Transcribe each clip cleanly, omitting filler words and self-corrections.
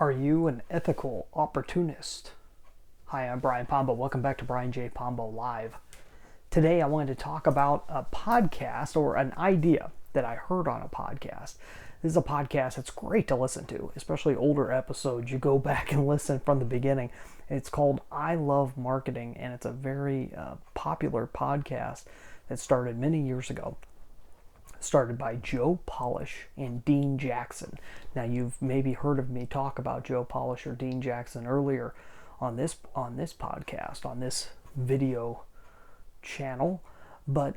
Are you an ethical opportunist? Hi, I'm Brian Pombo. Welcome back to Brian J. Pombo Live. Today I wanted to talk about a podcast or an idea that I heard on a podcast. This is a podcast that's great to listen to, especially older episodes. You go back and listen from the beginning. It's called ILoveMarketing, and it's a very popular podcast that started many years ago. Started by Joe Polish and Dean Jackson. Now you've maybe heard of me talk about Joe Polish or Dean Jackson earlier on this podcast, on this video channel, but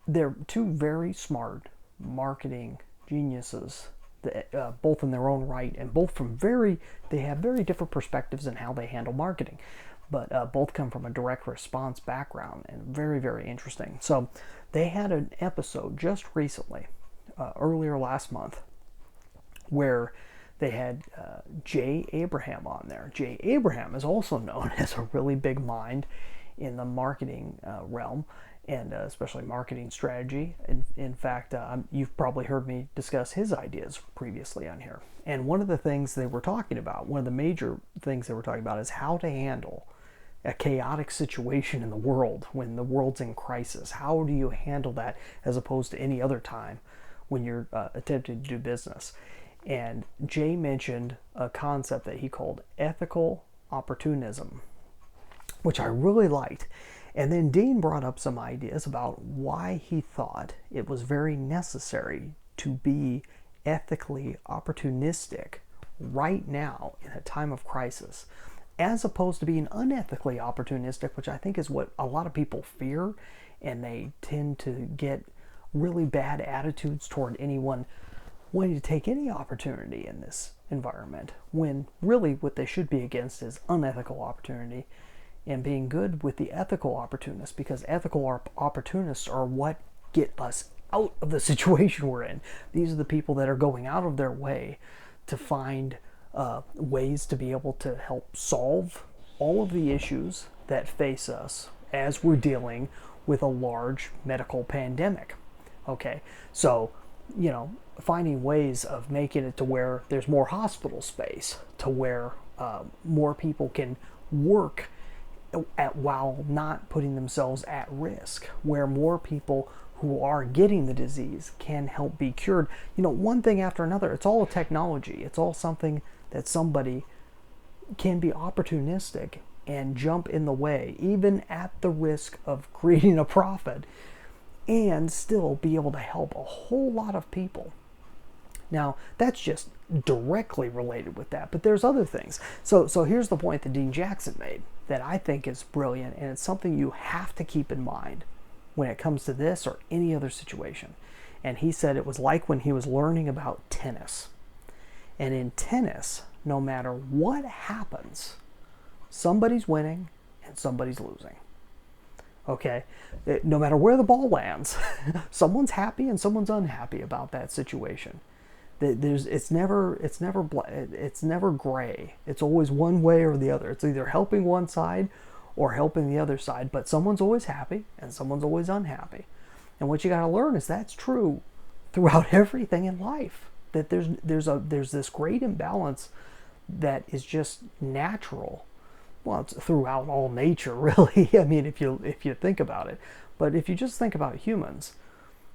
they're two very smart marketing geniuses, both in their own right, and both they have very different perspectives in how they handle marketing, but both come from a direct response background, and very, very interesting. So they had an episode just recently, earlier last month, where they had Jay Abraham on there. Jay Abraham is also known as a really big mind in the marketing realm, and especially marketing strategy. In fact, you've probably heard me discuss his ideas previously on here. And one of the things they were talking about, one of the major things they were talking about, is how to handle a chaotic situation in the world when the world's in crisis. How do you handle that as opposed to any other time when you're attempting to do business? And Jay mentioned a concept that he called ethical opportunism, which I really liked. And then Dean brought up some ideas about why he thought it was very necessary to be ethically opportunistic right now in a time of crisis, as opposed to being unethically opportunistic, which I think is what a lot of people fear, and they tend to get really bad attitudes toward anyone wanting to take any opportunity in this environment, when really what they should be against is unethical opportunity and being good with the ethical opportunists, because ethical opportunists are what get us out of the situation we're in. These are the people that are going out of their way to find ways to be able to help solve all of the issues that face us as we're dealing with a large medical pandemic. Okay, so, finding ways of making it to where there's more hospital space, to where more people can work while not putting themselves at risk, where more people who are getting the disease can help be cured. One thing after another. It's all a technology. It's all something that somebody can be opportunistic and jump in the way, even at the risk of creating a profit, and still be able to help a whole lot of people. Now, that's just directly related with that, but there's other things. So here's the point that Dean Jackson made that I think is brilliant, and it's something you have to keep in mind when it comes to this or any other situation. And he said it was like when he was learning about tennis. And in tennis, no matter what happens, somebody's winning and somebody's losing. Okay? No matter where the ball lands, someone's happy and someone's unhappy about that situation. It's never gray. It's always one way or the other. It's either helping one side or helping the other side, but someone's always happy and someone's always unhappy. And what you got to learn is that's true throughout everything in life. That there's this great imbalance that is just natural. Well, it's throughout all nature, really. I mean, if you think about it, but if you just think about humans,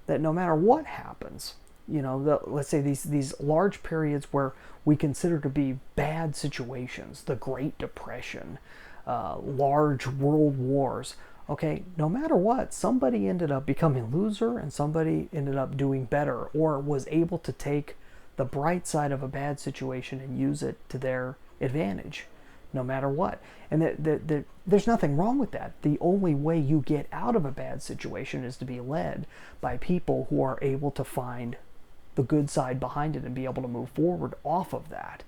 that no matter what happens, let's say these large periods where we consider to be bad situations, the Great Depression, large world wars. Okay, no matter what, somebody ended up becoming a loser and somebody ended up doing better, or was able to take the bright side of a bad situation and use it to their advantage, no matter what. And there's nothing wrong with that. The only way you get out of a bad situation is to be led by people who are able to find the good side behind it and be able to move forward off of that.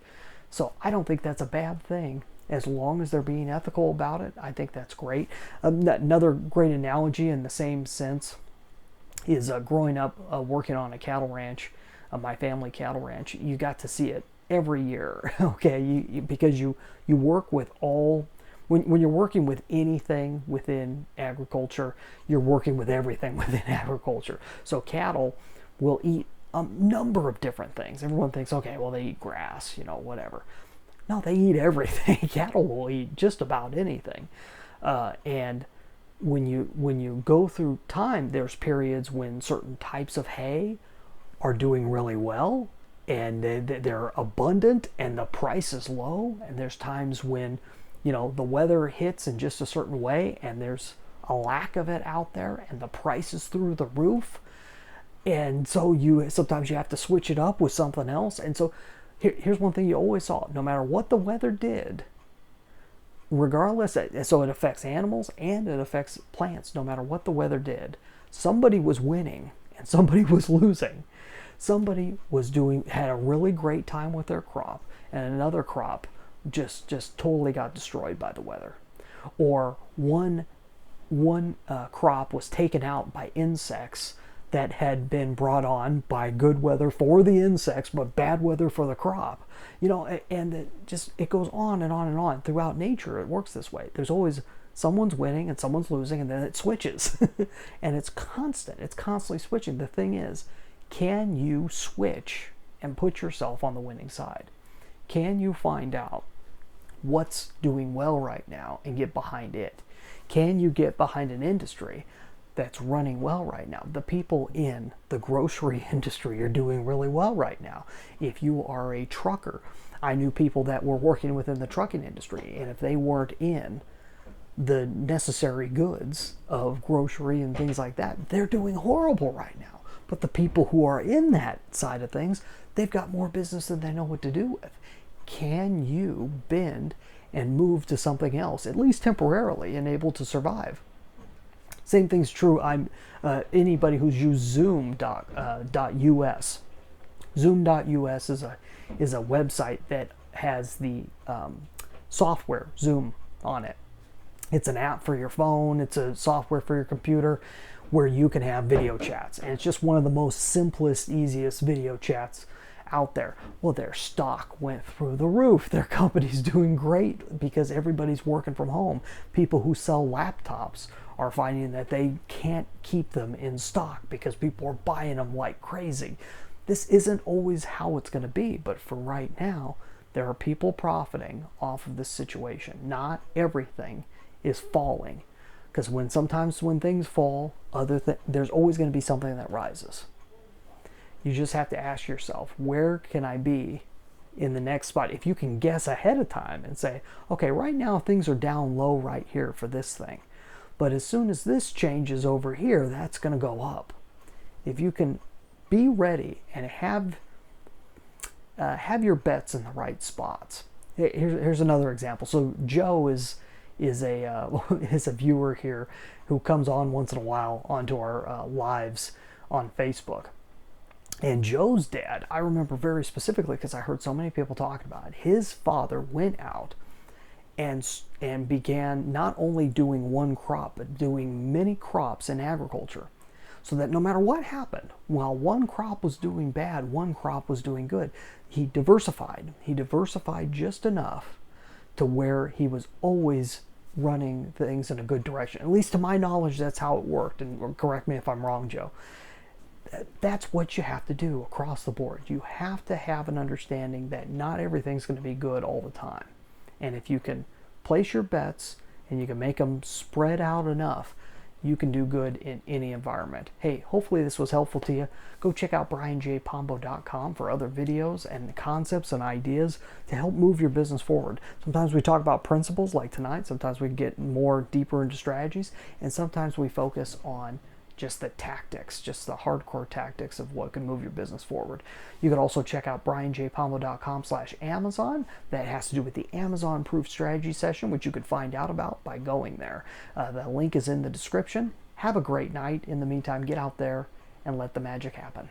So I don't think that's a bad thing. As long as they're being ethical about it, I think that's great. Another great analogy in the same sense is growing up working on a cattle ranch, my family cattle ranch. You got to see it every year, okay? Because you work with all, when you're working with anything within agriculture, you're working with everything within agriculture. So cattle will eat a number of different things. Everyone thinks, okay, well, they eat grass, whatever. No, they eat everything. Cattle will eat just about anything. And when you go through time, there's periods when certain types of hay are doing really well, and they're abundant, and the price is low. And there's times when, the weather hits in just a certain way, and there's a lack of it out there, and the price is through the roof. And so sometimes you have to switch it up with something else. And so here's one thing you always saw: no matter what the weather did, regardless, so it affects animals and it affects plants. No matter what the weather did, somebody was winning and somebody was losing. Somebody had a really great time with their crop, and another crop just totally got destroyed by the weather. Or one crop was taken out by insects that had been brought on by good weather for the insects, but bad weather for the crop. And it goes on and on and on. Throughout nature, it works this way. There's always someone's winning and someone's losing, and then it switches. And it's constant. It's constantly switching. The thing is, can you switch and put yourself on the winning side? Can you find out what's doing well right now and get behind it? Can you get behind an industry that's running well right now? The people in the grocery industry are doing really well right now. If you are a trucker, I knew people that were working within the trucking industry, and if they weren't in the necessary goods of grocery and things like that, they're doing horrible right now. But the people who are in that side of things, they've got more business than they know what to do with. Can you bend and move to something else, at least temporarily, and able to survive? Same thing's true. Anybody who's used Zoom.us. Zoom.us is a website that has the software Zoom on it. It's an app for your phone. It's a software for your computer where you can have video chats. And it's just one of the most simplest, easiest video chats out there. Well, their stock went through the roof. Their company's doing great because everybody's working from home. People who sell laptops are finding that they can't keep them in stock because people are buying them like crazy. This isn't always how it's going to be, but for right now, there are people profiting off of this situation. Not everything is falling, because sometimes when things fall, there's always going to be something that rises. You just have to ask yourself, where can I be in the next spot? If you can guess ahead of time and say, okay, right now things are down low right here for this thing, but as soon as this changes over here, that's going to go up. If you can be ready and have your bets in the right spots. Here's another example. So Joe is a viewer here who comes on once in a while onto our lives on Facebook. And Joe's dad, I remember very specifically because I heard so many people talking about it. His father went out and began not only doing one crop, but doing many crops in agriculture. So that no matter what happened, while one crop was doing bad, one crop was doing good. He diversified. He diversified just enough to where he was always running things in a good direction. At least to my knowledge, that's how it worked. And correct me if I'm wrong, Joe. That's what you have to do across the board. You have to have an understanding that not everything's going to be good all the time. And if you can place your bets and you can make them spread out enough, you can do good in any environment. Hey, hopefully this was helpful to you. Go check out brianjpombo.com for other videos and concepts and ideas to help move your business forward. Sometimes we talk about principles like tonight. Sometimes we get more deeper into strategies. And sometimes we focus on just the tactics, just the hardcore tactics of what can move your business forward. You can also check out brianjpombo.com/Amazon. That has to do with the Amazon Proof Strategy Session, which you could find out about by going there. The link is in the description. Have a great night. In the meantime, get out there and let the magic happen.